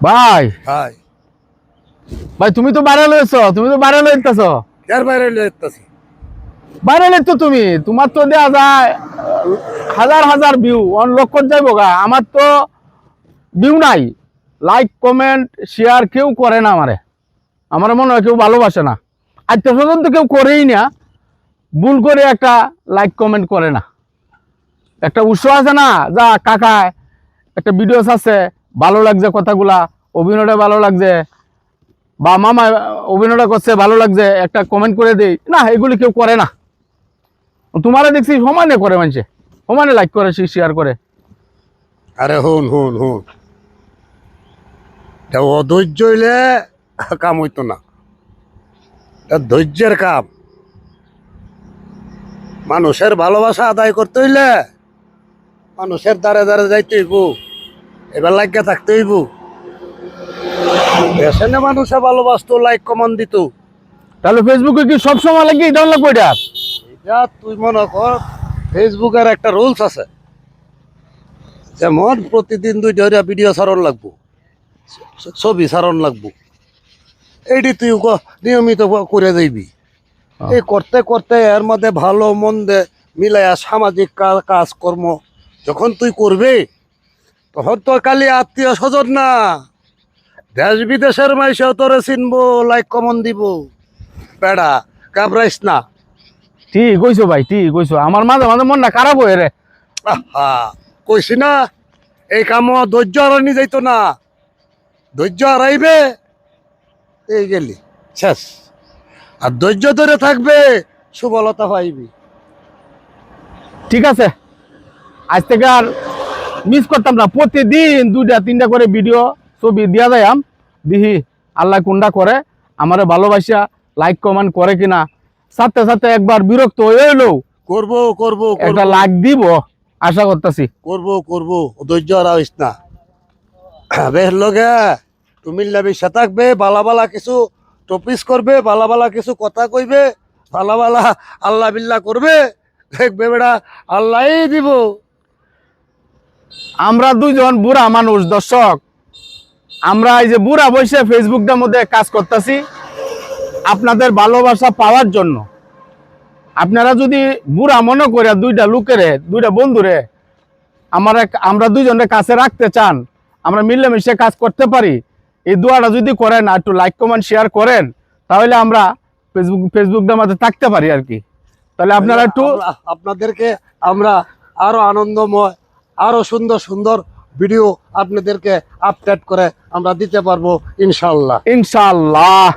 ভাই হাই ভাই তুমি তো ভাইরাল হয়েছো, তুমি তো ভাইরাল হইতেছো। কার বাইরে লইতাছি? ভাইরাল তো তুমি, তোমার তো দেয়া যায় হাজার হাজার ভিউ, অন লক্ষ যাইবো গা। আমার তো ভিউ নাই, লাইক কমেন্ট শেয়ার কেউ করে না আমারে। আমার মনে হয় কেউ ভালোবাসে না, আত্মীয় স্বজন তো কেউ করেই না। ভুল করে একটা লাইক কমেন্ট করে না, একটা উৎসাহ আছে না, যা কাকা একটা ভিডিও আছে, ভালো লাগছে কথাগুলা, অভিনয়টা ভালো লাগছে, বা মামা অভিনয়টা করছে ভালো লাগছে, একটা কমেন্ট করে দেই না, এগুলি কেউ করে না। তোমারা দেখছি সমানে করে, মানুষে সমানে লাইক করে শেয়ার করে। আরে হুন হুন হুন, অধৈর্য হইলে কাম হইতো না। ধৈর্যের কাম। মানুষের ভালোবাসা আদায় করতে হইলে মানুষের দ্বারে দ্বারে যাইতে হইব, এবার লাগিয়া থাকতে হইব। এখানে মানুষে ভালোবাসতো, লাইক কমান দিত। তাহলে ফেসবুকে কি সবসময় লাগে ডাউন লাগবে এটা? এটা তুই মনে কর, ফেসবুকের একটা রুলস আছে, যেমন প্রতিদিন 2টা ভিডিও ছাড়ন লাগবো, ছবি ছাড়ন লাগবো। এইটি তুই নিয়মিত করে যাইবি। এই করতে করতে এর মধ্যে ভালো মন্দে মিলাইয়া সামাজিক কাজকর্ম যখন তুই করবি, তখন তো খালি আত্মীয় স্বজন না, দেশ বিদেশের মাইসেও তোরে চিনবো, লাইক কমন দিব। বেড়া ঘাবড়াইস না। ঠিক কইছো ভাই, ঠিক কইছো। আমার মাঝে মাঝে মনটা খারাপ হয়ে রে। আহা, কইছি না, এই কাম ধৈর্য হারানি যাইতো না। ধৈর্য হারাইবে, এই গেলি শেষ। আর ধৈর্য ধরে থাকবে, সুবলতা পাইবি। ঠিক আছে, আজ থেকে আর মিস করতাম না। প্রতিদিন 2টা 3টা করে ভিডিও ছবি দিয়া যাইম, দিহি আল্লাহ কোনটা করে, আমারে ভালোবাসা লাইক কমেন্ট করে কিনা। সাথে সাথে একবার বিরক্ত হয়ে এলো, করবো করবো একটা করবো লাইক দিব, আশা করতেছি। করবো করবো, ধৈর্য হারাইস না। বেশ লগে তুমি মিশা থাকবে, বালা বালা কিছু টপিস করবে, বালা বালা কিছু কথা কইবে, বালা বালা আল্লাহ বিল্লাহ করবে, দেখবে বেড়া আল্লাহই দিব। আমরা দুইজন বুড়া মানুষ, দর্শক, আমরা এই যে বুড়া বসে ফেসবুকটার মধ্যে কাজ করতেছি আপনাদের ভালোবাসা পাওয়ার জন্য। আপনারা যদি বুড়া মনে করে 2টা লোকেরে, 2টা বন্ধুরে আমরা দুইজনের কাছে রাখতে চান, আমরা মিলেমিশে কাজ করতে পারি, এই দোয়াটা যদি করেন, একটু লাইক কমেন্ট শেয়ার করেন, তাহলে আমরা ফেসবুকটার মধ্যে থাকতে পারি আর কি। তাহলে আপনারা একটু আপনাদেরকে আমরা আরো আনন্দময়, আরো সুন্দর সুন্দর ভিডিও আপনাদেরকে আপডেট করে আমরা দিতে পারবো ইনশাল্লাহ। ইনশাআল্লাহ।